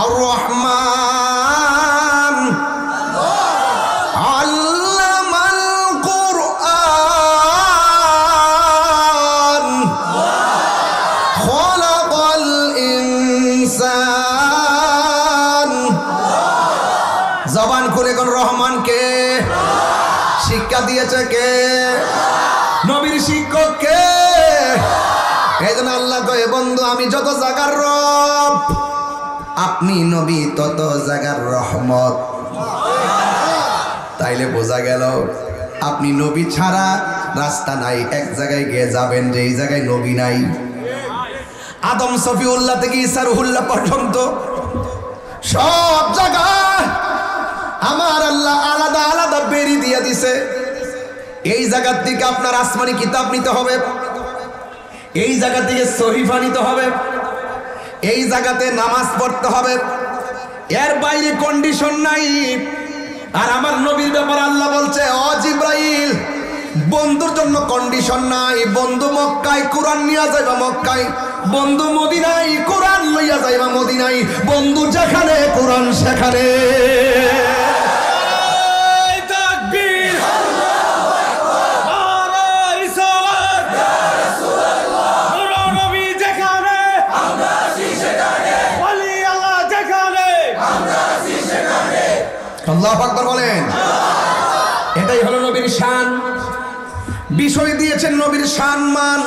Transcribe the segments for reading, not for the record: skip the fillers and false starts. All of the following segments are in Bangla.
আর রহমান আল্লামাল কুরআন খলাকাল ইনসান। জবান খুলে কোন রহমান কে? শিক্ষা দিয়েছে কে? নবীর শিক্ষক কে? এই জন্য আল্লাহ কয়ে, বন্ধু আমি যত জায়গার রব, আপনি নবী তত জায়গার রহমত। তাইলে বোঝা গেল আপনি নবী ছাড়া রাস্তা নাই, এক জায়গায় গিয়ে যাবেন যে এই জায়গায় নবী নাই। আদম সফিউল্লাহ থেকে ঈসা রুহুল্লাহ পর্যন্ত সব জায়গায় আমার আল্লাহ আলাদা আলাদা বেরি দিয়ে দিছে। এই জায়গা থেকে আপনার আসমানি কিতাব নিতে হবে, এই জায়গা থেকে সহিফা নিতে হবে, এই জায়গাতে নামাজ পড়তে হবে, এর বাইরে কন্ডিশন নাই। আর আমার নবীর ব্যাপারে আল্লাহ বলছে, ও জিব্রাইল, বন্ধুর জন্য কন্ডিশন নাই। বন্ধু মক্কায়, কোরআন নিয়ে যাইবা মক্কায়। বন্ধু মদিনায়, কোরআন লইয়া যাইবা মদিনায়। বন্ধু যেখানে, কোরআন সেখানে। আল্লাহু আকবার বলেন। এটাই হলো নবীর শান। বিষয় দিয়েছেন নবীর সম্মান।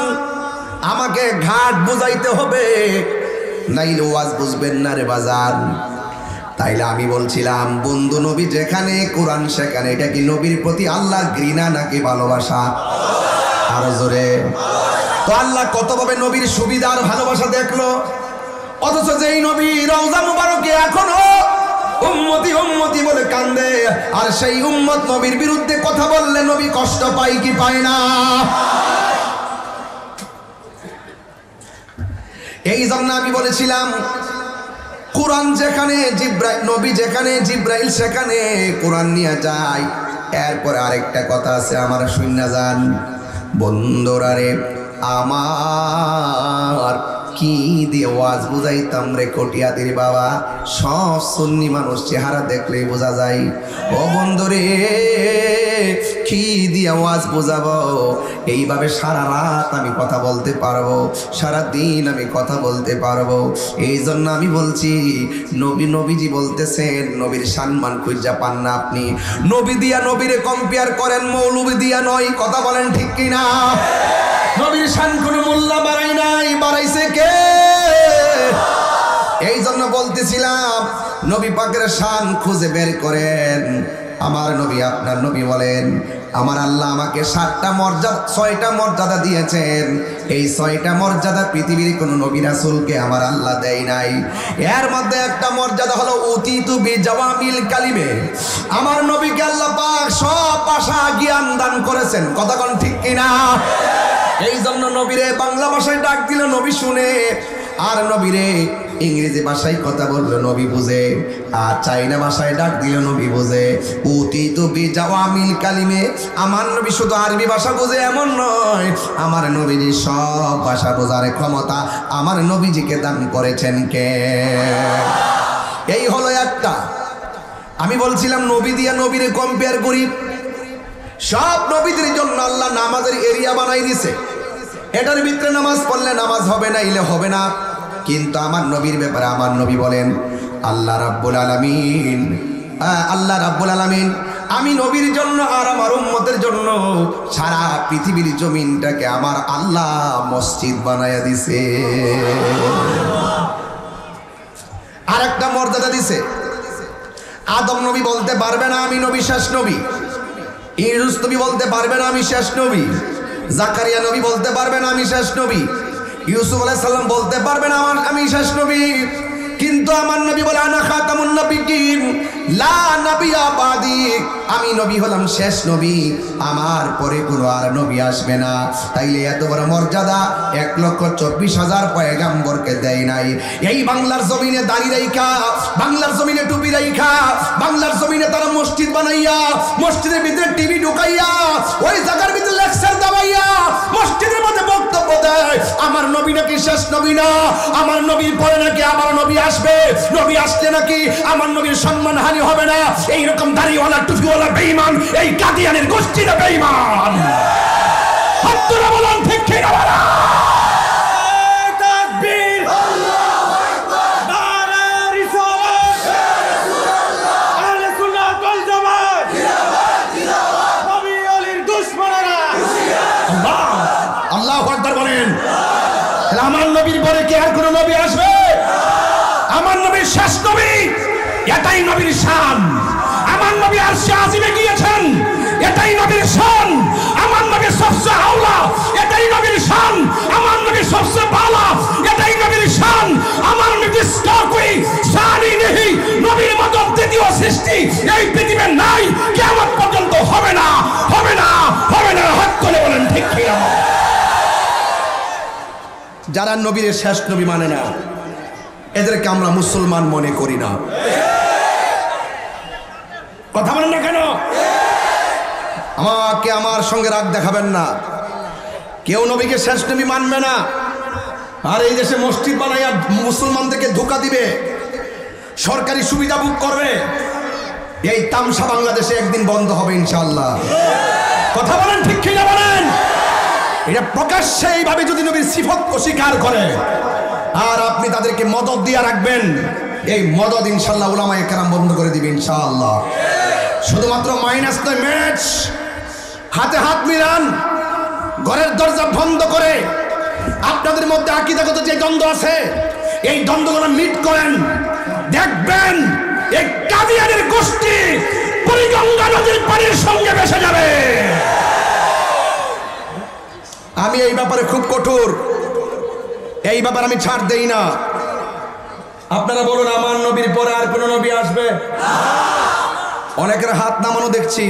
আমাকে ঘাট বুঝাইতে হবে, নাইলে ওয়াজ বুঝবেন না রে বাজার। তাইলে আমি বলছিলাম, বন্ধু নবী যেখানে, কোরআন সেখানে। এটা কি নবীর প্রতি আল্লাহ ঘৃণা নাকি ভালোবাসা? আরো জোরে। তো আল্লাহ কতভাবে নবীর সুবিধা আর ভালোবাসা দেখলো, অথচ যেই নবী রওজা মুবারকে এখনো উম্মতি উম্মতি বলে কান্দে, আর সেই উম্মত নবীর বিরুদ্ধে কথা বললে নবী কষ্ট পায় কি পায় না? এই জন্য আমি বলেছিলাম, কোরআন যেখানে জিব্রাইল, নবী যেখানে, জিব্রাইল সেখানে কোরআন নিয়ে যায়। এরপরে আরেকটা কথা আছে, আমার শুননা যান বন্ধুরা রে আমার। কি দিয়ে ওয়াজ বুঝাইতাম রে কটিয়াদির বাবা, সব সুন্নি মানুষ চেহারা দেখলেই বোঝা যায়। ও বন্ধুরে, কি দিয়ে ওয়াজ বোঝাবো? এইভাবে সারা রাত আমি কথা বলতে পারবো, সারা দিন আমি কথা বলতে পারবো। এই জন্য আমি বলছি, নবীজি বলতেছেন, নবীর সম্মান খুঁজা পান না আপনি। নবী দিয়া নবীরে কম্পেয়ার করেন, মৌলবী দিয়া নয়। কথা বলেন ঠিক কিনা? নবীর শান কোনো মূল্য বাড়াই নাই, বাড়াইছে কে? এই জন্য বলতেছিলাম, নবী পাকের শান খুঁজে বের করেন। আমার নবী, আপনার নবী বলেন, আমার আল্লাহ আমাকে 7টা মর্যাদা, 6টা মর্যাদা দিয়েছেন। এই 6টা মর্যাদা পৃথিবীর কোন নবী রাসূলকে আমার আল্লাহ দেয় নাই। এর মধ্যে একটা মর্যাদা হলো উতিতু বিজাওয়ামিল কালিমে। আমার নবীকে আল্লাহ পাক সব ভাষা জ্ঞান দান করেছেন। কথা কোন ঠিক কিনা? এই জন্য নবীরে বাংলা ভাষায় ডাক দিল, নবী শুনে। আর নবীরে ইংরেজি ভাষায় কথা বললো, নবী বুঝে। আর চাইনা ভাষায় ডাক দিল, নবী বুঝে। উতিতু বিজাওয়ামিল কালিমে। আমার নবী শুধু আরবি ভাষা বুঝে এমন নয়, আমার নবীজি সব ভাষা বোঝার ক্ষমতা আমার নবীজিকে দান করেছেন কে? এই হলো একটা। আমি বলছিলাম, নবী দিয়া নবীরে কম্পেয়ার করি। সব নবীদের জন্য আল্লাহ নামাজের এরিয়া বানাই দিছে। এটার ভিতরে নামাজ পড়লে নামাজ হবে না, ইলে হবে না। কিন্তু আমার নবীর ব্যাপারে আমার নবী বলেন, আল্লাহ রাব্বুল আলামিন আমি নবীর জন্য আর আমার উম্মতের জন্য সারা পৃথিবীর জমিনটাকে আমার আল্লাহ মসজিদ বানায়া দিছে। আর একটা মর্যাদা দিছে, আদম নবী বলতে পারবে না আমি নবী শেষ নবী। ইউনুস নবী বলতে পারবে না আমি শেষ নবী। জাকারিয়া নবী বলতে পারবে না আমি শেষ নবী। ইউসুফ আলাইহিস সালাম বলতে পারবে না আমি শেষ নবী। কিন্তু আমার নবী বলে, আনা খাতামুন নবিয়্যিন লা নাবিয়্যা বাদি। আমি নবী হলাম শেষ নবী, আমার পরে কোনো আর নবী আসবে না। তাইলে এত বড় মর্যাদা 1,24,000 পয়গম্বরকে দেয় নাই। এই বাংলার জমিনে দাড়ি রাইখা, বাংলার জমিনে টুপি রাইখা, বাংলার জমিনে তারা মসজিদ বানাইয়া, মসজিদের ভিতরে টিভি ঢুকাইয়া, ওই জায়গার ভিতরে লেকচার দাবাইয়া মসজিদের মধ্যে বক্তব্য দেয় আমার নবী নাকি শেষ নবী না, আমার নবীর পরে নাকি আমার নবী আসবে, নবী আসলে নাকি আমার নবীর সম্মানহানি হবে না, এইরকম দাড়িওয়ালা টুপিওয়ালা বেঈমান এই কাদিয়ানের গোষ্ঠীর বেঈমান। হাত তুলে বলুন ঠিক কি না বলা। তাকবীর, আল্লাহু আকবার, নারে রিসালাত, আহলে সুন্নাত ওয়াল জামাত, জিন্দাবাদ জিন্দাবাদ, নবী আলীর দুশমনেরা জিন্দাবাদ। আল্লাহু আকবার বলেন। আমার নবীর পরে কি আর কোন নবী আসবে? আমার নবী শেষ নবী, এটাই নবীর শান। আমার নবী আরশে আজিমে গিয়েছেন, এটাই নবীর শান। আমার নবী সবচেয়ে আওলা, এটাই নবীর শান। আমার নবী সবচেয়ে বালা, এটাই নবীর শান। আমার নবী স্টকই শানই নেই, নবীর মতো দ্বিতীয় সৃষ্টি এই পৃথিবীতে নাই, কিয়ামত পর্যন্ত হবে না, হবে না, হবে না। হাত তুলে বলেন ঠিক কি না। যারা নবীর শেষ নবী মানে না, এদেরকে আমরা মুসলমান মনে করি না। কথা বলেন না কেন? আমাকে আমার সঙ্গে রাগ দেখাবেন না। কেউ নবীকে শেষ নবী মানবে না, আর এই দেশে মসজিদ বানাইয়া মুসলমানদেরকে ধোঁকা দিবে, সরকারি সুবিধা বুক করবে। এই তামসা বাংলাদেশে একদিন বন্ধ হবে ইনশাআল্লাহ। কথা বলেন ঠিক কি না বলেন? এটা প্রকাশ্যে এইভাবে যদি নবীর সিফত অস্বীকার করে আর আপনি তাদেরকে মদদ দিয়ে রাখবেন, এই মদদ ইনশাআল্লাহ উলামায়ে কেরাম বন্ধ করে দিবে ইনশাআল্লাহ। শুধুমাত্র মাইনাস নয়, ম্যাচ। হাতে হাত মিলান, ঘরের দরজা বন্ধ করে আপনাদের মধ্যে আকীদাগত যে দ্বন্দ্ব আছে এই দ্বন্দ্বগুলো মিট করেন, দেখবেন এই কাদিয়ানের গোষ্ঠী বুড়িগঙ্গা নদীর পানির সঙ্গে মিশে যাবে। আমি এই ব্যাপারে খুব কঠোর, এই ব্যাপারে আমি ছাড় দেই না। আপনারা বলুন আমার নবীর পরে আর কোন নবী আসবে? অনেকের হাত নামানো দেখছি।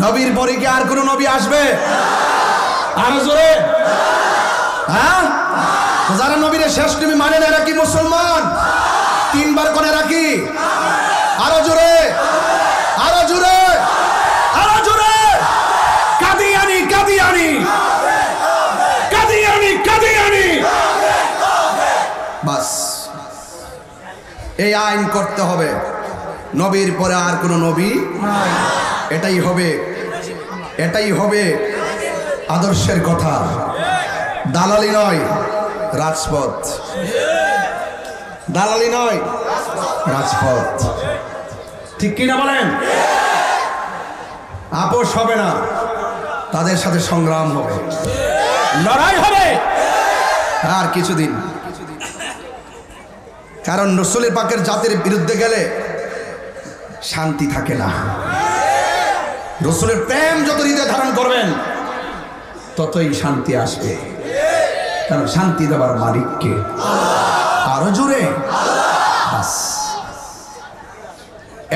নবীর পরে কি আর কোন নবী আসবে? আরো জোরে। হ্যাঁ, যারা নবীর শেষ নবী মানে না এরা কি মুসলমান? তিনবার কোনে রাখি। আরো জোরে, আরো জোরে, আরো জোরে। কাদিয়ানি, কাদিয়ানি, কাদিয়ানি, কাদিয়ানি। বাস, এই আইন করতে হবে, নবীর পরে আর কোন নবী নাই। এটাই হবে, এটাই হবে আদর্শের কথা। দালালি নয়, রাজপথ। দালালি নয়, রাজপথ। ঠিক কিনা বলেন? আপোষ হবে না, তাদের সাথে সংগ্রাম হবে, লড়াই হবে আর কিছুদিন। কারণ রাসূলের পাকের জাতের বিরুদ্ধে গেলে শান্তি থাকে না। রাসূলের প্রেম যত হৃদয়ে ধারণ করবেন ততই শান্তি আসবে, কারণ শান্তি দেওয়ার মালিককে। আরো জোরে। বাস,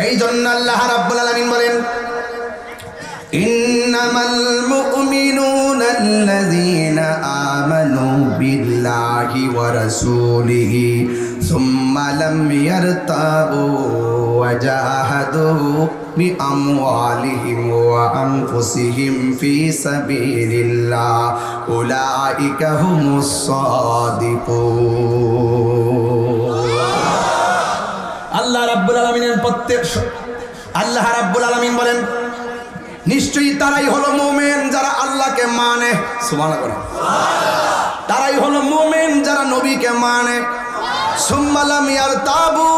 এই জন্য আল্লাহ রাব্বুল আলামিন বলেন ইন্নামাল মুমিনুনা আল্লাযীনা আমানু বিল্লাহি ওয়া রাসূলিহি সুম্মা লাম ইয়ারতাবু ওয়া জাহাদু বিআমওয়ালিহিম ওয়া আনফুসিহিম ফি সাবিলিল্লাহ উলাইকা হুমুস সাদিকুন। আল্লাহ রাব্বুল আলামিনের আল্লাহ রাব্বুল আলামিন বলেন নিশ্চয়ই তারাই হলো মুমিন যারা আল্লাহকে মানে। সুবহানাল্লাহ। তারাই হলো মুমিন যারা নবীকে মানে। সুম্মা লাম ইয়ারতাবু,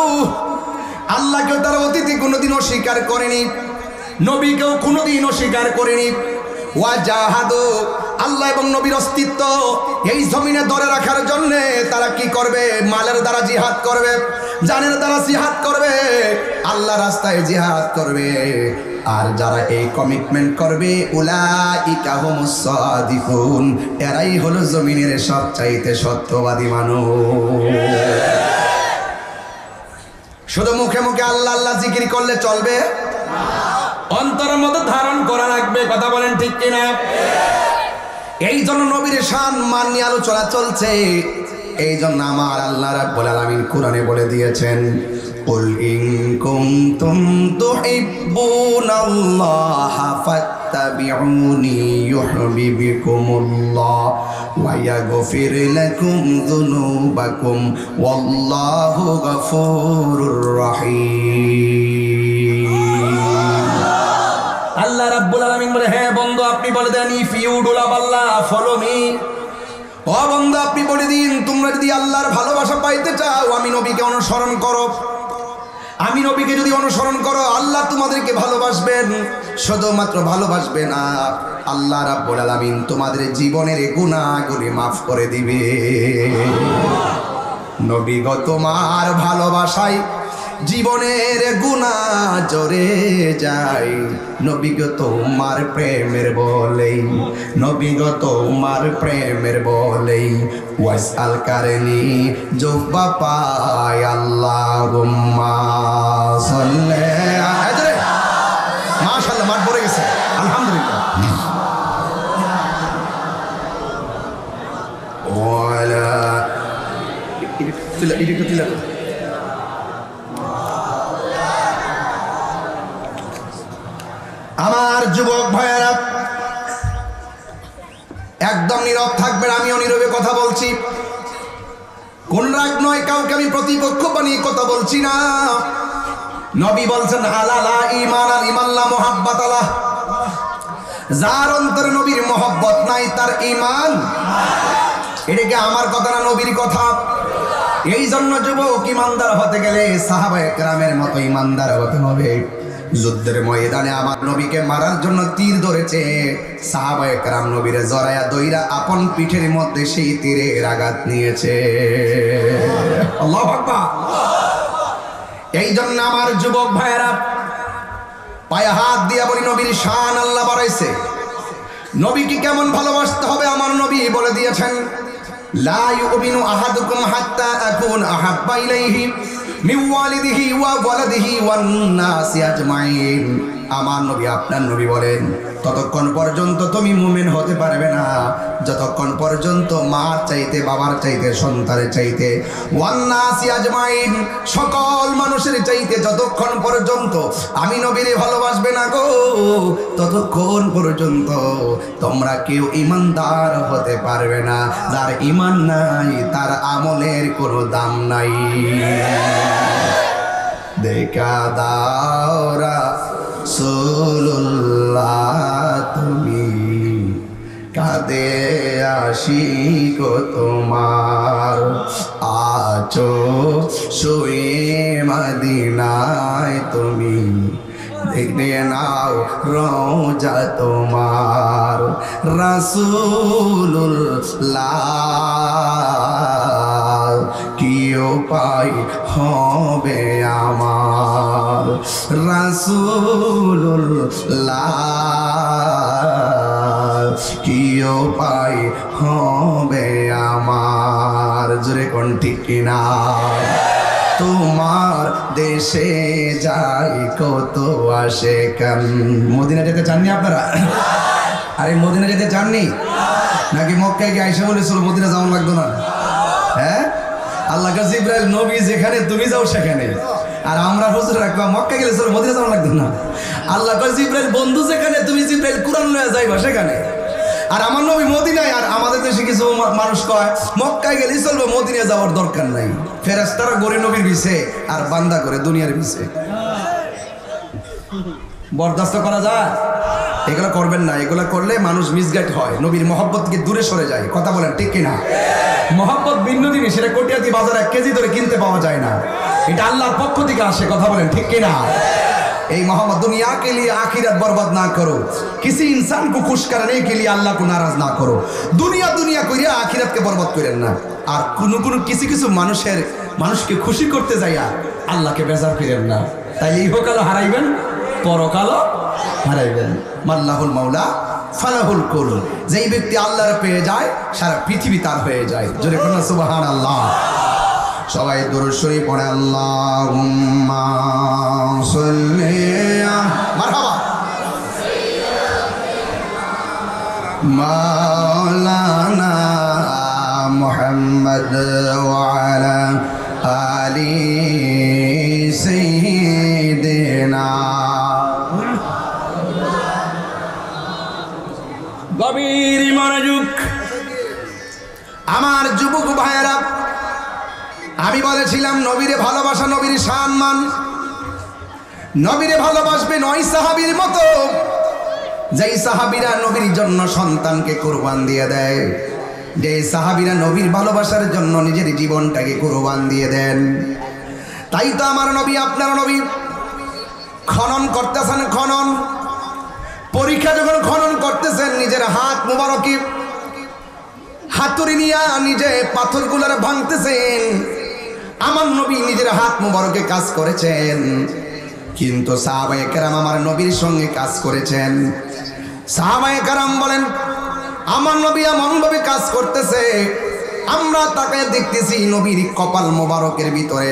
আল্লাহকেও তারা অতীতে কোনোদিন অস্বীকার করেনি, নবীকেও কোনোদিন অস্বীকার করেনি। ওয়া জাহাদু, আল্লাহ এবং নবীর অস্তিত্ব এই জমিনে ধরে রাখার জন্য তারা কি করবে? মালের দ্বারা জিহাদ করবে, জানের দ্বারা জিহাদ করবে, আল্লাহ রাস্তায় জিহাদ করবে। আর যারা এই কমিটমেন্ট করবে উলাইকা হুমুস সাদিকুন, এরাই হলো জমিনের সবচাইতে সত্যবাদী মানুষ। শুধু মুখে মুখে আল্লাহ আল্লাহ জিকির করলে চলবে? অন্তরের মধ্যে ধারণ করা লাগবে। কথা বলেন ঠিক কিনা? এই জন্য নবীর শান মান নিয়ে আলোচনা চলছে। এই জন্য আমার আল্লাহ রাব্বুল আলামিন কোরআনে বলে দিয়েছেন কুল ইন কুনতুম তুহিব্বুনাল্লাহা ফাত্তাবিউনি ইউহিব্বুকুমুল্লাহ ওয়া ইয়াগফির লাকুম যুনুবাকুম ওয়াল্লাহু গফুরুর রহিম। আল্লাহ রাব্বুল আলামিন বলে, হ্যাঁ বন্ধু আপনি বলে দেন, if you do love Allah follow me. ও বন্ধু আপনি বলে দিন, তোমরা যদি আল্লাহর ভালোবাসা পাইতে চাও আমি নবীকে অনুসরণ করো। আমি নবীকে যদি অনুসরণ করো আল্লাহ তোমাদেরকে ভালোবাসবেন। শুধুমাত্র ভালোবাসবে না, আল্লাহ রাব্বুল আলামিন তোমাদের জীবনের গুনাহগুলি মাফ করে দিবে। নবী গো তোমার ভালোবাসায় জীবনের গুনাহ জরে যায়। নবী গো তোমার প্রেমের বলেই, নবী গো তোমার প্রেমের বলেই ওয়াসআল কারনি জুব্বা পায় আল্লাহুম্মা সাল্লি আলাইহি। মাশাআল্লাহ, মাঠ ভরে গেছে, আলহামদুলিল্লাহ। ওয়ালা তিলা আমার যুবক ভাইয়েরা একদম নীরব থাকবেন, আমিও নীরবে কথা বলছি। কোন রাগ নয়, কাউকে আমি প্রতিপক্ষ বানিয়ে কথা বলছি না। নবী বলছেন আলালা ঈমান আল ঈমাল্লা মুহাব্বাত আলাহ, যার অন্তরে নবীর মহব্বত নাই তার ঈমান। এটা কি আমার কথা না, নবীর কথা। এই জন্য যুবক ঈমানদার হতে গেলে সাহাবায়ে কেরামের মতো ঈমানদার হতে হবে। যুদ্ধের ময়দানে আমার নবীকে মারার জন্য তীর ধরেছে, সাহাবায়ে কেরাম নবীরে জড়ায়া দইরা আপন পিঠের মধ্যে সেই তীরের আঘাত নিয়েছে। আল্লাহু আকবার। এই জন্য আমার যুবক ভাইয়েরা পায়ে হাত দিয়া বলি, নবীর শান আল্লাহ বাড়াইছে। নবীকে কেমন ভালোবাসতে হবে আমার নবী বলে দিয়েছেন, লা ইউমিনু আহাদুকুম হাত্তা আকুন আহাব্বা ইলাইহি মিন ওয়ালিদিহি ওয়া ওয়ালাদিহি ওয়ান নাসি আজমাইন। আমার নবী আপনার নবী বলেন, ততক্ষণ পর্যন্ত তুমি মুমিন হতে পারবে না যতক্ষণ পর্যন্ত মার চাইতে, বাবার চাইতে, সন্তানের চাইতে, ওয়ান নাসি আজমাইন সকল মানুষের চাইতে যতক্ষণ পর্যন্ত আমি নবীরে ভালোবাসবে না গো, ততক্ষণ পর্যন্ত তোমরা কেউ ঈমানদার হতে পারবে না। যার ঈমান নাই তার আমলের কোনো দাম নাই। দেখা দাও রাসূলুল্লাহ তুমি, কাঁদে আশিক তোমার, আছো শুয়ে মদিনায় তুমি, দেখে নাও রওজা তোমার। রাসূলুল্লাহ কি উপায় হবে আমার, রাসূলুল্লাহ কি উপায় হবে আমার। জোরে কোন ঠিক কিনা। তোমার দেশে যাই কত আসে কান। মদিনা যেতে চাননি আপনারা? আরে মদিনা যেতে চাননি নাকি মক্কায় গিয়ে আইসা বলেছিল মদিনা যাওয়া লাগতো না? হ্যাঁ, আল্লাহ কাছে জিবরাইল নবী যেখানে তুমি যাও সেখানে, আর আমরা হুজুর রাখবা মক্কা গেলে চলো মদিনা যাওয়া লাগতো না। আল্লাহ কাছে জিবরাইল বন্ধু যেখানে, তুমি জিবরাইল কুরআন লয়ে যাইবা সেখানে। আর আমার নবী মদিনায়, আর আমাদের দেশে কিছু মানুষ কয় মক্কায় গেলেই চলবে, মদিনায় যাওয়ার দরকার নাই। ফেরেশতারা গরে নবীর বিছে আর বান্দা করে দুনিয়ার বিছে। বরদাস্ত করা যায়? এগুলো করবেন না। এগুলো করলে মানুষ মিসগাইড হয়, নবীর মহব্বত থেকে দূরে সরে যায়। কথা বলেন ঠিক কিনা? মহব্বত ভিন্ন জিনিস, সেটা কোটিয়াতি বাজারে 1 কেজি ধরে কিনতে পাওয়া যায় না। এটা আল্লাহর পক্ষ থেকে আসে। কথা বলেন ঠিক কিনা? এই मोहम्मद दुनिया के लिए आखिरत बर्बाद ना करो, किसी इंसान को खुश करने के लिए अल्लाह को नाराज ना करो। दुनिया दुनिया करिया आखिरत के बर्बाद करें ना। আর কোনো কোনো কিছু কিছু মানুষকে খুশি করতে যাইয়া আল্লাহকে বেজার করেন না। তাই ইহকালও হারাইবেন, পরকালও হারাইবেন। মাল্লাহুল মাওলা ফালাহুল কুল। যেই ব্যক্তি আল্লাহর পেয়ে যায় সারা পৃথিবী তার হয়ে যায়। জোরে বলুন সুবহানাল্লাহ। সবাই দুরূদ শরীফ পড়ে আল্লাহুম্মা সাল্লি মারহাবা মাওলানা মুহাম্মদ ওয়া আলা আলি সাইয়্যিদিনা আমি বলেছিলাম নবীরে ভালোবাসা নবীর সম্মান, নবীরে ভালোবাসবে নয় সাহাবীর মতো যেই সাহাবীরা নবীর জন্য সন্তানকে কুরবান দিয়ে দেয়, যে সাহাবীরা নবীর ভালোবাসার জন্য নিজের জীবনটাকে কুরবান দিয়ে দেন। তাই তো আমার নবী, আপনার নবী খনন করতেছেন, খনন পরীক্ষা যখন খনন করতেছেন, নিজের হাত মুবারকে হাতুড়ি নিয়ে নিজে পাথরগুলোর ভাঙতেছেন। আমার নবী নিজের হাত মুবারকে কাজ করেছেন, কিন্তু সাহাবায়ে কেরাম আমার নবীর সঙ্গে কাজ করেছেন। সাহাবায়ে কেরাম বলেন আমার নবী এমনভাবে কাজ করতেছে, আমরা তাকে দেখতেছি নবীর কপাল মোবারকের ভিতরে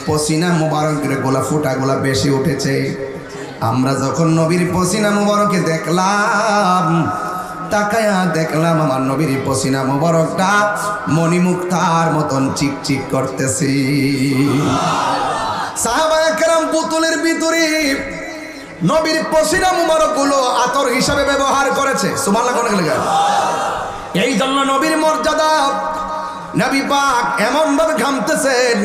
পসিনা মোবারকের গোলা ফুটাগুলা বেশি উঠেছে। আমরা যখন নবীর পসিনা মোবারকে দেখলাম, তাকায়া দেখলাম আমার নবীর পসিনা মোবারকটা মণিমুক্তার মতন চিকচিক করতেছে। সাহাবায়ে কেরাম বোতলের ভিতরে নবীর পসিনা মুবারকগুলো আতর হিসাবে ব্যবহার করেছে। সুবহানাল্লাহ কোন লাগা। এই জন্য নবীর মর্যাদা, নবী পাক এমন ভাবে ঘামতেছেন,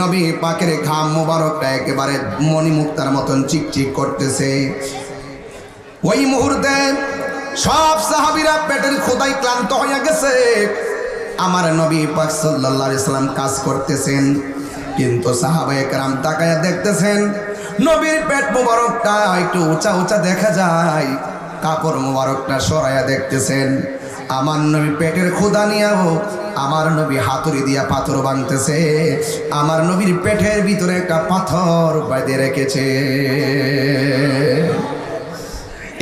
নবী পাকের ঘাম মুবারকটা একেবারে মণিমুক্তার মতন চিকচিক করতেছে। ওই মুহূর্তে সব সাহাবীরা পেটের ক্ষুধায় ক্লান্ত হয়ে গেছে। আমার নবী পাক সাল্লাল্লাহু আলাইহি সাল্লাম কাজ করতেছেন, কিন্তু সাহাবায়ে কেরাম তাকায়া দেখতেছেন নবীর পেট মুবারকটা একটু উঁচা উঁচা দেখা যায়, কাপড় মুবারকটা সরাইয়া দেখতেছেন। আমার নবী পেটের ক্ষুধা নিয়েও আমার নবী হাতুড়ি দিয়া পাথর ভাঙতেছে। আমার নবীর পেটের ভিতরে একটা পাথর বাঁধে রেখেছে।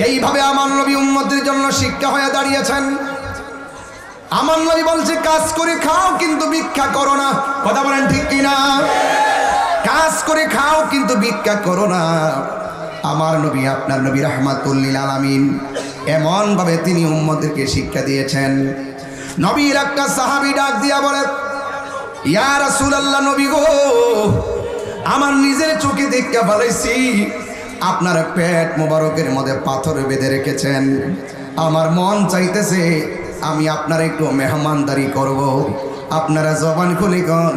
এইভাবে আমার নবী উম্মতের জন্য শিক্ষা হয়ে দাঁড়িয়েছেন। আমার নবী বলছে কাজ করে খাও কিন্তু ভিক্ষা করো না। কথা বলেন ঠিক কিনা? কাজ করে খাও কিন্তু ভিক্ষা করো না। আমার নবী, আপনার নবী রাহমাতুল লিল আলামিন এমন ভাবে তিনি উম্মতদেরকে শিক্ষা দিয়েছেন। নবীর একটা সাহাবী ডাক দিয়া বলে, ইয়া রাসূলুল্লাহ, নবী গো, আমার নিজের চোখে দেখতে পালাইছি আপনার পেট মোবারকের মধ্যে পাথর বেঁধে রেখেছেন। আমার মন চাইতেছে আমি আপনার একটু মেহমানদারি করব। আপনারা জবান খুলে কোন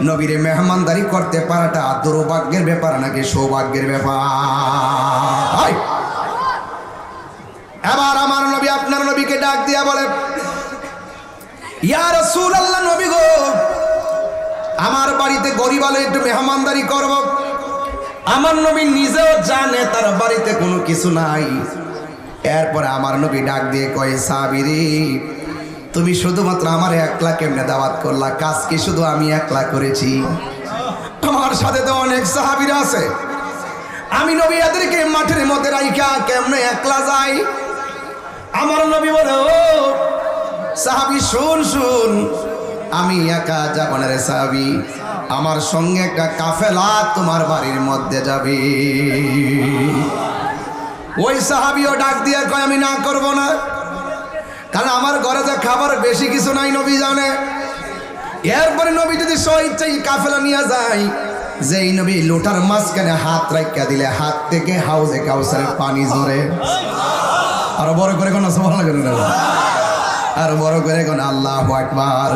নবীরে মেহমানদারি করতে পারাটা দুর্ভাগ্যের ব্যাপার নাকি সৌভাগ্যের ব্যাপার? এবার আমার নবী আপনার নবীকে ডাক দিয়া বলে, ইয়া রাসূলুল্লাহ, নবী গো, আমার বাড়িতে গরিব আলো একটু মেহমানদারি করব। আমার নবী নিজেও জানে তার বাড়িতে কোনো কিছু নাই। এরপরে আমার নবী ডাক দিয়ে কয়, সাহাবীরে, তুমি শুধুমাত্র আমার একলা কেমনে দাওয়াত করলা? কাজ কি শুধু আমি একলা করেছি? আমার সাথে তো অনেক সাহাবীরা আছে। আমি নবী এদেরকে মাঠের মধ্যে রাইখা কেমনে একলা যাই? আমার নবী বলে, ও সাহাবী, শুন শুন, আমি একা যাব না রে সাহাবী, আমার সঙ্গে একটা কাফেলা তোমার বাড়ির মধ্যে যাবে। ওই সাহাবীও ডাক দিয়ে কয়, আমি না করব না, কারণ আমার ঘরে যে খাবার বেশি কিছু নাই নবী জানে। এরপরে নবী যদি স্বইচ্ছাই কাফেলা নিয়ে যায়, যেই নবী লোটার মাঝখানে হাত রাখা দিলে হাত থেকে হাউজে কাউসারের পানি ঝরে। আরো বড় করে কোন সুবহানাল্লাহ, আর বড় করে কোন আল্লাহু আকবার।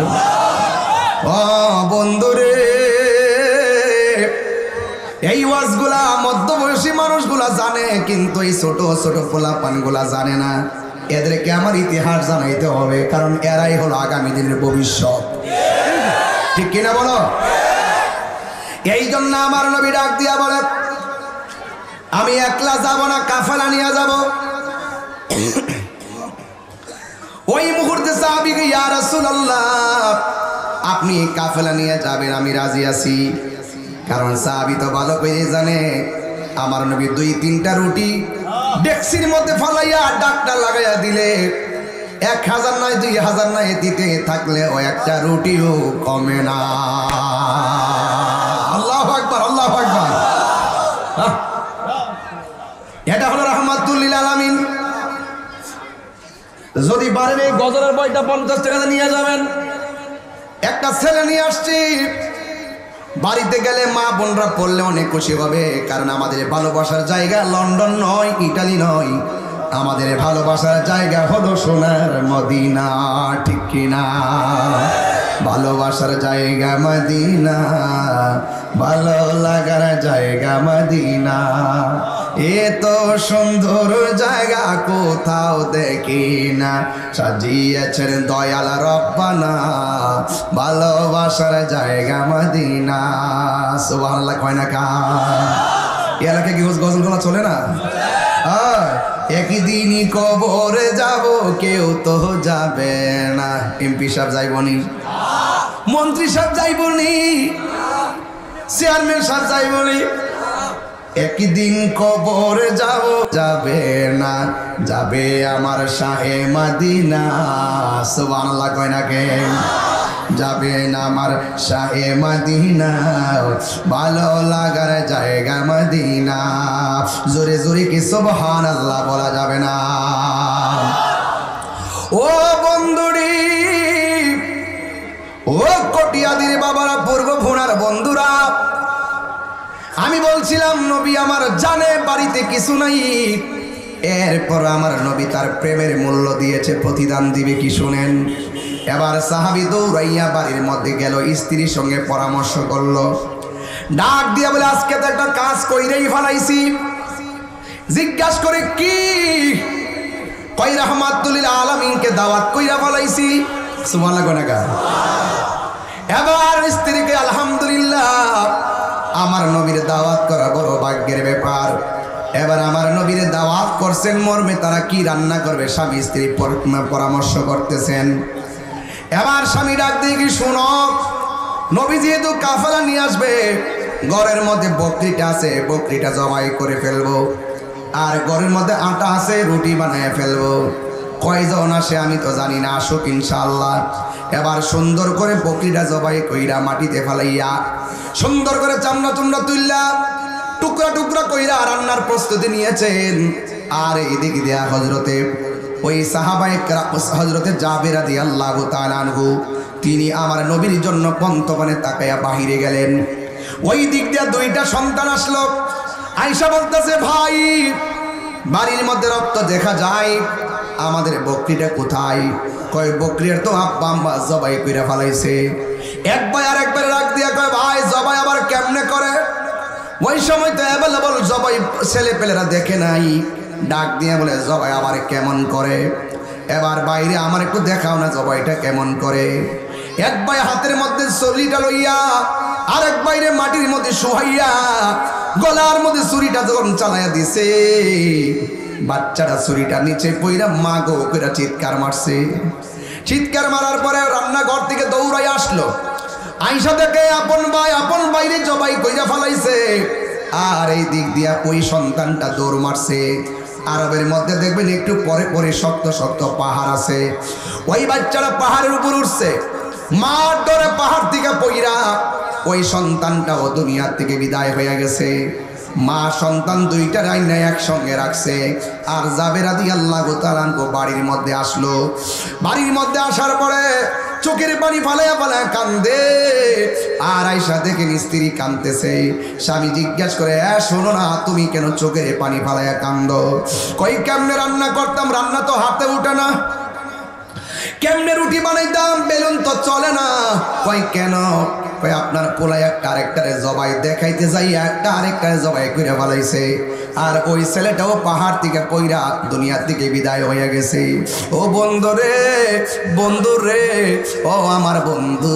ও বন্ধুরে, এই ওয়াজগুলা মধ্যবয়সী মানুষগুলা জানে, কিন্তু এই ছোট ছোট পোলাপানগুলা জানে না। এদেরকে আমার ইতিহাস জানাইতে হবে, কারণ এরাই হলো আগামী দিনের ভবিষ্যৎ। ঠিক কিনা বলো? এই জন্য আমার নবী ডাক দিয়া বলে, আমি একলা যাব না, কাফেলা নিয়ে যাব। ওই মুহূর্তে সাহাবী, ইয়া রাসূলুল্লাহ, আপনি কাফেলা নিয়ে যাবেন, আমি রাজি আছি। কারণ সাহাবী তো ভালো করে জানে আমার নবী 2-3টা রুটি ডেক্সির মধ্যে ফালাইয়া ডাকটা লাগাইয়া দিলে 1000 নয় 2000 নয় দিতে থাকলে ও একটা রুটিও কমে না। আল্লাহু আকবার, আল্লাহু আকবার। এটা হলো রাহমাতুল লিল আলামিন। যদি পারেন এই গজলের বইটা 50 টাকা নিয়ে যাবেন। একটা ছেলে নিয়ে আসছি, বাড়িতে গেলে মা বোনরা পড়লে অনেক খুশি হবে, কারণ আমাদের ভালোবাসার জায়গা লন্ডন নয়, ইটালি নয়, আমাদের ভালোবাসার জায়গা হলো সোনার মদিনা। ঠিক কিনা? ভালোবাসার জায়গা মদিনা, ভালো লাগার জায়গা মদিনা। এত সুন্দর জায়গা কোথাও দেখি না, সাজিয়েছেন দয়াল রব্বানা, ভালোবাসার জায়গা মদিনা। সুবহানাল্লাহ কয় না কা? এই এলাকায় কি গজল গলা চলে না? একদিনই কবরে যাব, কেউ তো যাবে না। এমপি সাহেব যাইবনি, মন্ত্রী সাহেব যাইবনি, চেয়ারম্যান সাহেব যাইবনি। একদিন কবরে যাব, যাবে না, যাবে আমার শাহে মদিনা। সুবহানাল্লাহ কয় না কে? যাবে না আমার শাহে মদিনা, ভালো লাগার জায়গা মদিনা। জোরে জোরে কি সুবহানাল্লাহ বলা যাবে না? ও বন্ধুরি, ও কটিয়াদির বাবারা, পূর্ব ভুনার বন্ধুরা, আমি বলছিলাম নবী আমার জানে বাড়িতে কিছু নাই, এরপর আমার নবী তার প্রেমের মূল্য দিয়েছে, প্রতিদান দিবে কি শুনেন। এবার সাহাবী দৌড়াইয়া বাড়ির মধ্যে গেল, স্ত্রীর সঙ্গে পরামর্শ করলো, ডাক দিয়া বলে আজকে তো একটা কাজ কইরেই ফেলাইছি। জিজ্ঞাসা করে কি? কই রাহমাতুল লিল আলামিনকে দাওয়াত কইরা ফেলাইছি। সুবহানাল্লাহ গনাকা। এবার স্ত্রীকে আলহামদুলিল্লাহ, আমার নবীর দাওয়াত করা বড় ভাগ্যের ব্যাপার। এবার আমার নবীর দাওয়াত করছেন মর্মে তারা কি রান্না করবে স্বামী স্ত্রী পরামর্শ করতেছেন। এবার স্বামী ডাক দিয়ে কি, শোনো, নবী যেহেতু কাফেলা নিয়ে আসবে, ঘরের মধ্যে বকরিটা আছে, বকরিটা জবাই করে ফেলবো, আর ঘরের মধ্যে আটা আছে, রুটি বানিয়ে ফেলবো। কয়জন আসে আমি তো জানি না, আসুক ইনশাআল্লাহ। এবার সুন্দর করে বকরিটা জবাই কইরা মাটিতে ফেলাইয়া সুন্দর করে চামড়া চুমড়া তুললা টুকরা টুকরা কইরা রান্নার প্রস্তুতি নিয়েছেন। আর এদিক দিয়া হযরতে ওই সাহাবায়ে হযরতে জাবের রাদিয়াল্লাহু তাআলা আনহু, তিনি আমার নবীর জন্য পন্তপানে তাকায়া বাহিরে গেলেন। ওই দিক দিয়া দুইটা সন্তান আসলো। আয়েশা বলতেছে, ভাই বাড়ির মধ্যে রক্ত দেখা যায়, আমাদের বকরিটা কোথায়? কয় বকরির তো আব্বা আম্মা জবাই কইরা ফেলাইছে। এক ভাই আর একবার রাগ দিয়া কয়, ভাই জবাই আবার কেমনে করে? ওই সময় তো অ্যাভেলেবল জবাই ছেলে পেলেরা দেখে নাই। ডাক দিয়ে বলে, জবাই আবার কেমন করে? এবার বাইরে আমার একটু দেখাও না জবাইটা কেমন করে। এক ভাই হাতের মধ্যে ছুরিটা লইয়া, আরেক বাইরে মাটির মধ্যে শুহাইয়া গলার মধ্যে ছুরিটা যখন চালাইয়া দিছে, বাচ্চাটা ছুরিটা নিচে পইরা মা গো করে চিৎকার মারছে। চিৎকার মারার পরে রান্নাঘর থেকে দৌড়াই আসলো। আয়েশা দেখে আপন বাইরে জবাই কইরা ফেলাইছে, আর এই দিক দিয়া ওই সন্তানটা দৌড় মারছে। আরবের মধ্যে দেখবেন একটু পরে পরে শক্ত শক্ত পাহাড় আছে, ওই বাচ্চারা পাহাড়ের উপর উঠছে। মার ডরে পাহাড় থেকে পইরা ওই সন্তানটাও দুনিয়ার থেকে বিদায় হয়ে গেছে। মা সন্তান দুইটা রাইনা একসঙ্গে রাখছে। আর জাবের রাদিয়াল্লাহু তাআলা বাড়ির মধ্যে আসলো। বাড়ির মধ্যে আসার পরে চোখের পানি ফালাইয়া ফালাইয়া কান্দে। আর আয়েশা দেখেন স্ত্রী কাঁদতেছে। স্বামী জিজ্ঞাসা করে, শোনো না, তুমি কেন চোখের পানি ফালাইয়া কান্দো? কই কেমনে রান্না করতাম, রান্না তো হাতে উঠে না। কেমনে রুটি বানাইতাম, বেলুন তো চলে না। কই কেন? কই আপনার পোলায় একটা আরেকটারে জবাই দেখাইতে যাই একটা আরেকটারে জবাই করে ফেলাইছে। আর ওই ছেলেটাও পাহাড় থেকে পইরা দুনিয়ার থেকে বিদায় হয়ে গেছে। ও বন্ধু রে, বন্ধু রে, ও আমার বন্ধু,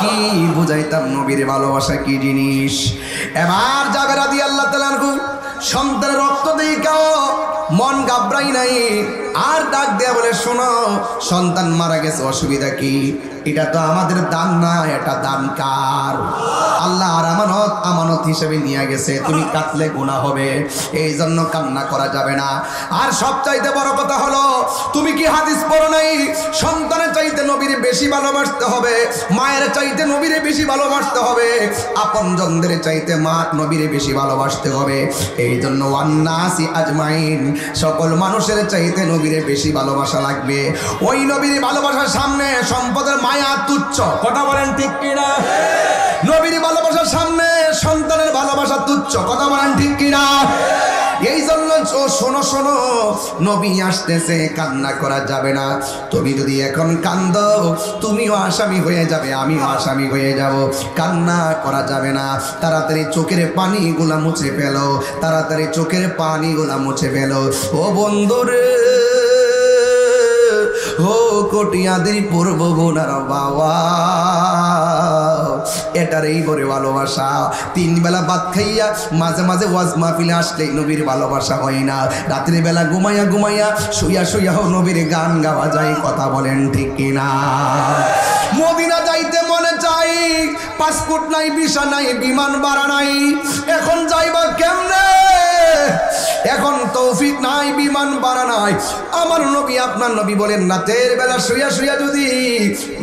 কি বুঝাইতাম নবীর ভালোবাসা কি জিনিস। এবার জাবের রাদিয়াল্লাহু তাআলা আনহু সন্তানের রক্ত দেখাও মন ঘাবড়াই নাই। আর ডাক দেয়া বলে, শোনো, সন্তান মারা গেছে, অসুবিধা কি? এটা তো আমাদের দান না, এটা দান কার? আল্লাহ আর আমানত হিসেবে নিয়ে গেছে। তুমি কাটলে গুনাহ হবে, এই জন্য কান্না করা যাবে না। আর সবচাইতে বড় কথা হলো, তুমি কি হাদিস পড়ো নাই? সন্তানের চাইতে নবীর বেশি ভালোবাসতে হবে, মায়ের চাইতে নবীরে বেশি ভালোবাসতে হবে, আপনজনদের চাইতে মা নবীরে বেশি ভালোবাসতে হবে। এই জন্য ওয়ান্নাসি আজমাইন, সকল মানুষের চাইতে নবীরে বেশি ভালোবাসা লাগবে। ওই নবীর ভালোবাসার সামনে সম্পদের মায়া তুচ্ছ। কথা বলেন ঠিক কিনা? নবীর ভালোবাসার সামনে সন্তানের ভালোবাসা তুচ্ছ। কথা বলেন ঠিক কিনা? এই জন্য শোনো শোনো, নবী আসতেছে, কান্না করা যাবে না। তুমি যদি এখন কান্দো তুমিও আসামি হয়ে যাবে, আমিও আসামি হয়ে যাব। কান্না করা যাবে না। তাড়াতাড়ি চোখের পানিগুলা মুছে ফেলো, তাড়াতাড়ি চোখের পানিগুলা মুছে ফেলো। ও বন্ধুরে, ও কটিয়াদের পূর্ব বোনার বাবা, এটারই বড় ভালোবাসা। 3 বেলা ভাত খাইয়া মাঝে মাঝে ওয়াজ মাহফিলে আসলে নবীর ভালোবাসা হয় না। রাত্রি বেলা ঘুমাইয়া ঘুমাইয়া শুইয়া শুইয়াও নবীর গান গাওয়া যায়। কথা বলেন ঠিক কিনা? মদিনা যাইতে মনে চাই, পাসপোর্ট নাই, ভিসা নাই, বিমান ভাড়া নাই, এখন যাইবা কেমনে? এখন তৌফিক নাই, বিমান ভাড়া নাই। আমার নবী, আপনার নবী বলেন, রাতের বেলা শুইয়া শুইয়া যদি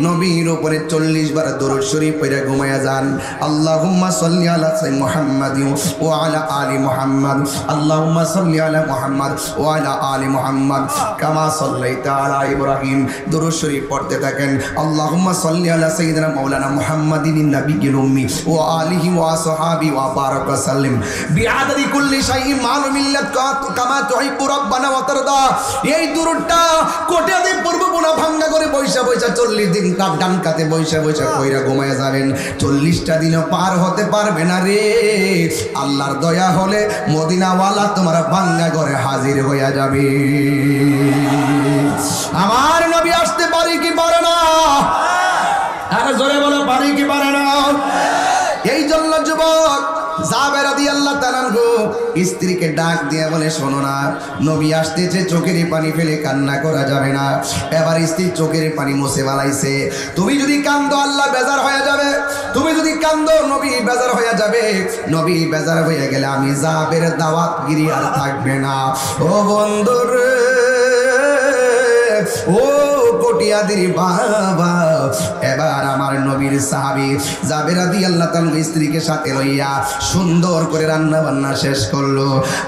নবীর উপরে 40 বার দরুদ শরীফ পড়ে ঘুমায়া যান, আল্লাহুম্মা সাল্লি আলা সাইয়্যিদিনা মুহাম্মাদিন ওয়া আলা আলি মুহাম্মাদ, আল্লাহুম্মা সাল্লি আলা মুহাম্মাদ ওয়া আলা আলি মুহাম্মাদ কামা সাল্লাইতা আলা ইব্রাহিম, দরুদ শরীফ পড়তে থাকেন। আল্লাহুম্মা সাল্লি আলা সাইয়্যিদিনা মাওলানা মুহাম্মাদিন নাবিয়্যিল উম্মি ওয়া আলিহি ওয়া আসহাবি ওয়া বারাক ওয়া সাল্লিম বিআদাদি কুল্লি শাইইন মালুম মিল্লাত কামা তুহিব্বু রাব্বানা ওয়া তারদা। এই দরুদটা কোটিয়াদি পূর্ব বোনা ভাঙ্গা করে বৈশা বৈশা 40 দিন ডান কাতে বৈশা বৈশা কইরা ঘুমায়া যাবেন। 40টা দিনও পার হতে পারবে না রে। আল্লাহর দয়া হলে মদিনাওয়ালা তোমার ভাঙ্গা ঘরে হাজির হইয়া যাবে। আমার নবী আসতে পারে কি পারে না? আরে জোরে বলো, পারে কি পারে না? এই জন্য যুবক জাবের রাদিয়াল্লাহু তাআলা স্ত্রীকে ডাক দিয়ে বলে, শোনো না, নবী আসতেছে, চোখের পানি ফেলে কান্না করা যাবে না। এবার স্ত্রী চোখের পানি মুছে ফেলাইছে। তুমি যদি কান্দো আল্লাহ বেজার হয়ে যাবে, তুমি যদি কান্দো নবী বেজার হয়ে যাবে। নবী বেজার হয়ে গেলে আমি জাবের দাওয়াতগিরি আর থাকবে না। ও বন্ধুরে, ও কটিয়াদির বাবা, এবার আমার নবীর সাহাবী জাবের রাদিয়াল্লাহু তাআলা স্ত্রীকে সাথে লইয়া সুন্দর করে রান্না বান্না শেষ করলো।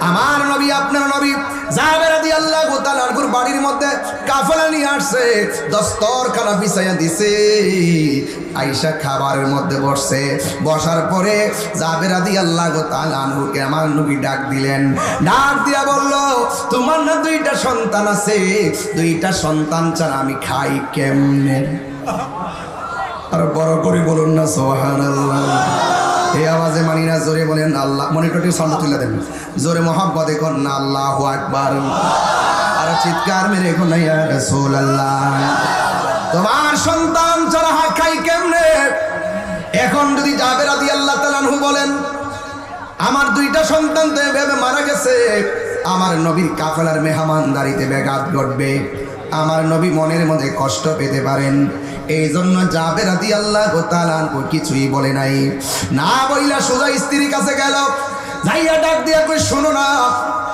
আমার নবী, আপনার নবী জাবের রাদিয়াল্লাহু তাআলার বাড়ির মধ্যে কাফেলা নিয়ে আসছে, দস্তরখানা বিছাইয়া দিছে। আয়েশা খাবারের মধ্যে বসছে। বসার পরে জাবের রাদিয়াল্লাহু তাআলা আনহুকে আমার নবী ডাক দিলেন। ডাক দিয়া বলল, তোমার না 2টা সন্তান আছে, 2টা সন্তান ছাড়া আমি খাই কেমনে? আর বড় করে বলুন না সুবহানাল্লাহ। এই আওয়াজে মানি না, জোরে বলেন আল্লাহ। মনিটরটি সাউন্ড তুলে দেন, জোরে মহব্বতে কর না আল্লাহু আকবার। আর চিৎকার মেরে কোন ইয়া রাসূলুল্লাহ। তোমার সন্তান ছাড়া খাই কেমনে? এখন যদি জাবের রাদিয়াল্লাহু তাআলা আনহু বলেন, আমার 2টা সন্তান তো এভাবে মারা গেছে, আমার নবীর কাফেলার মেহমানদারিতে ব্যাঘাত ঘটবে, আমার নবী মনের মধ্যে কষ্ট পেতে পারেন। এই জন্য জাবের রাদিয়াল্লাহু তাআলা আনহু কিছুই বলে নাই। না বইলা সোজা স্ত্রীর কাছে গেল, যাইয়া ডাক দিয়া কই, শোনো না,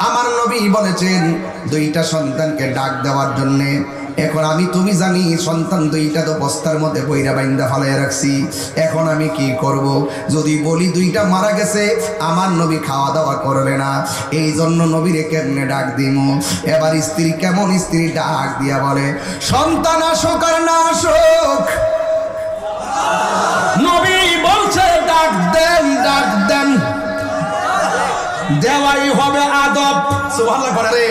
আমার নবী বলেছেন 2টা সন্তানকে ডাক দেওয়ার জন্যে। এখন আমি, তুমি জানি, সন্তান 2টা তো বস্তার মধ্যে বইরা বাইন্দা ফালাইয়া রাখছি। এখন আমি কি করব? যদি বলি 2টা মারা গেছে, আমার নবী খাওয়া দাওয়া করবে না। এই জন্য নবীরে কেমনে ডাক দিমু? এবার স্ত্রী কেমন স্ত্রী ডাক দিয়া বলে, সন্তান আসুক আর না আসুক, নবী বলছে ডাক দেন, ডাক দেন, দেওয়াই হবে আদব। সুবহানাল্লাহ করে রে,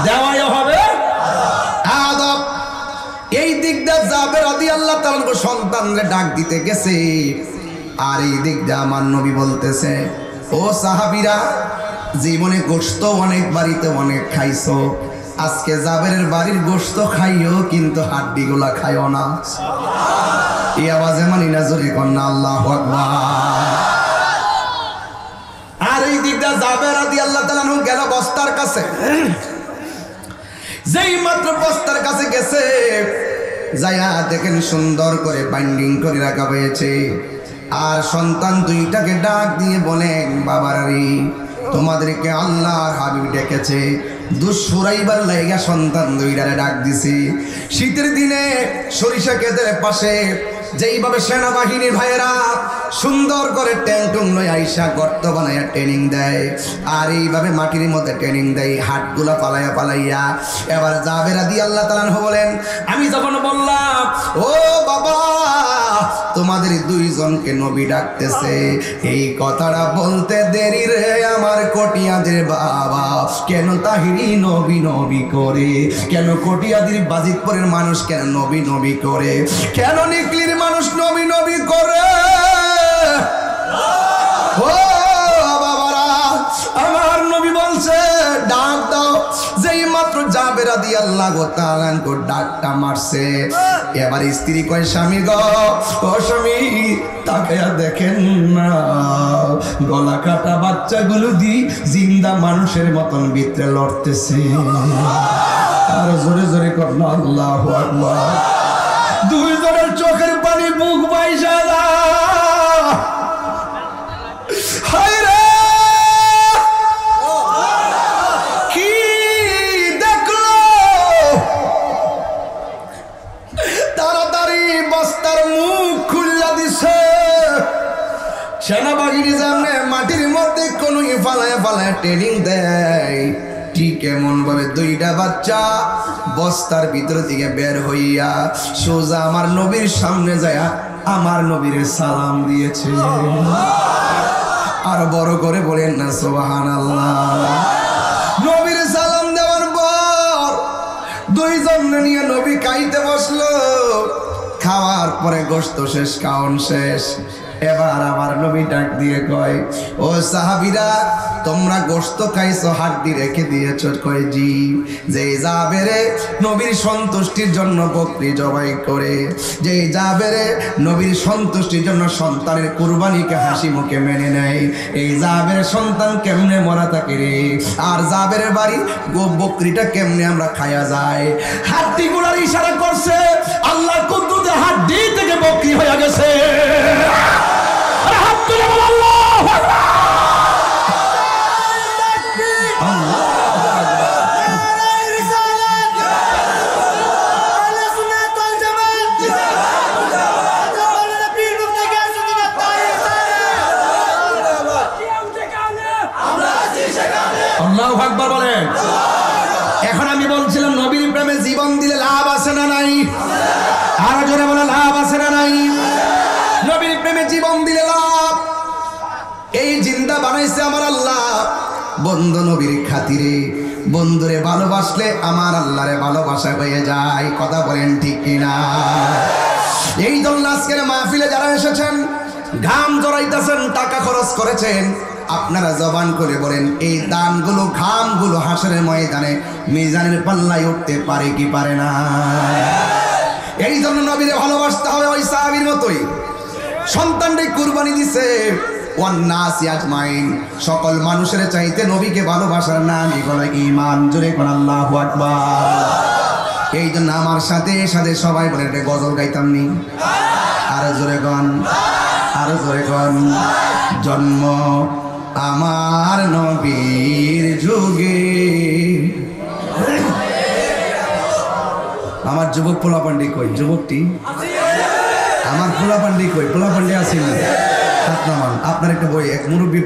দেওয়াই হবে আদব। এই দিকটা জাবের রাদিয়াল্লাহু তাআলা সন্তানরে ডাক দিতে গেছে, আর এই দিকটা আমার নবী বলতেছে, ও সাহাবীরা, জীবনে গোশত অনেক বাড়িতে অনেক খাইছো, আজকে জাবেরের বাড়ির গোশত খাইও, কিন্তু হাড্ডিগুলা খাইও না। এই আওয়াজে মানি না, জোরে কর না আল্লাহু আকবার। আর এই দিকটা জাবের রাদিয়াল্লাহু তাআলা গেল বস্তার কাছে। যেই মাত্র বস্তার কাছে গেছে, যাইয়া দেখেন সুন্দর করে বাইন্ডিং করে রাখা হয়েছে। আর সন্তান 2টাকে ডাক দিয়ে বলেন, বাবারে, তোমাদেরকে আল্লাহর হাবিব ডেকেছে, দুঃসুরাইবার লাইগা সন্তান 2টারে ডাক দিছি। শীতের দিনে সরিষা ক্ষেতের পাশে যেইভাবে সেনাবাহিনীর ভাইয়েরা সুন্দর করে ট্যাংটুং লই আইসা গর্ত বানাইয়া ট্রেনিং দেয়, আর এইভাবে মাটির মধ্যে ট্রেনিং দেয়, হাটগুলা পালাইয়া পালাইয়া। এবার জাবের রাদিয়াল্লাহু তাআলা বলেন, আমি যখন বললাম, ও বাবা, তোমাদের দুইজনকে নবী ডাকতেছে। এই কথাটা বলতে দেরি রে আমার কটিয়াদের বাবা, কেন তাহিরি নবী নবী করে, কেন কটিয়াদির বাজিতপুরের মানুষ কেন নবী নবী করে, কেন নিকলির মানুষ নবী নবী করে? ও বাবারা, আমার নবী বলছে ডাক দাও। যেই মাত্র জাবের রাদিয়াল্লাহু তাআলা আনহু ডাকটা মারছে, এবার স্ত্রী কয় স্বামী গো, ও স্বামী তাকায়া দেখেন না, গলা কাটা বাচ্চাগুলো দি জিন্দা মানুষের মতন ভিতরে লড়তেছে। আর জোরে জোরে করল আল্লাহু আকবার। দুইজনের চোখের পানি বুক বাইসা সেনাবাহিনী সামনে মাটির মধ্যে কোন ফালায় ফালায় ট্রেনিং দেয়, ঠিক এমন ভাবে দুইটা বাচ্চা বস্তার ভিতর থেকে বের হইয়া সোজা আমার নবীর সামনে যায় আমার নবীর সালাম দিয়েছে। আর বড় করে বলেন না সুবহানাল্লাহ। নবীর সালাম দেওয়ার পর দুইজন নিয়ে নবী খাইতে বসলো। খাওয়ার পরে গোশত শেষ, খাওয়ান শেষ। এবার আমার নবী ডাক দিয়ে কয়, ও সাহাবীরা তোমরা গোশত খাইছো, হাড্ডি রেখে দিয়েছো? কয় জি। যে জাবেরে নবীর সন্তুষ্টির জন্য বকরি জবাই করে, যে জাবেরে নবীর সন্তুষ্টির জন্য সন্তানের কুরবানিকে হাসি মুখে মেনে নেয়, এই জাবেরের সন্তান কেমনে মরা থাকে রে? আর জাবেরের বাড়ি বকরিটা কেমনে আমরা খায়া যায়? হাড্ডিগুলোর ইশারা করছে, আল্লাহ কুদরতে হাড্ডি থেকে বকরি হয়ে গেছে। আল্লাহু আকবার বলেন। এখন আমি বলছিলাম নবীর প্রেমে জীবন দিলে লাভ আছে না নাই? আরো জোরে বলে লাভ আছে না নাই? নবীর প্রেমে জীবন দিলে লাভ। এই জিন্দা বানাইছে আমার আল্লাহ বন্ধু নবীর খাতিরে। বন্ধুরে ভালোবাসলে আমার আল্লাহরে ভালোবাসা হয়ে যায়। কথা বলেন ঠিক কিনা? এই জন্য আজকের মাহফিলে যারা এসেছেন, ঘাম জড়াইতেছেন, টাকা খরচ করেছেন, আপনারা জবান করে বলেন এই দানগুলো ঘামগুলো হাসরের ময়দানে মিজানের পাল্লায় উঠতে পারে কি পারে না? এই জন্য নবীরে ভালোবাসতে হবে ওই সাহাবীর মতোই। সন্তানরে কুরবানি দিছে, ওয়ান্নাসি আজমাইন, সকল মানুষের চাইতে নবীকে ভালোবাসার নামই হলো ঈমান। জোরে কোন আল্লাহু আকবার। এই জন্য আমার সাথে সাথে সবাই বলে একটা গজল গাইতাম নি? আরো জোরে গান, আরো জোরে গান। জন্ম আমার নবীর যুগে। আমার যুবক পোলাপান্ডি কই? যুবকটি আমার পোলাপান্ডি কই? পোলাপান্ডি আছে না? আপনার একটা বই, এক মুরব্বী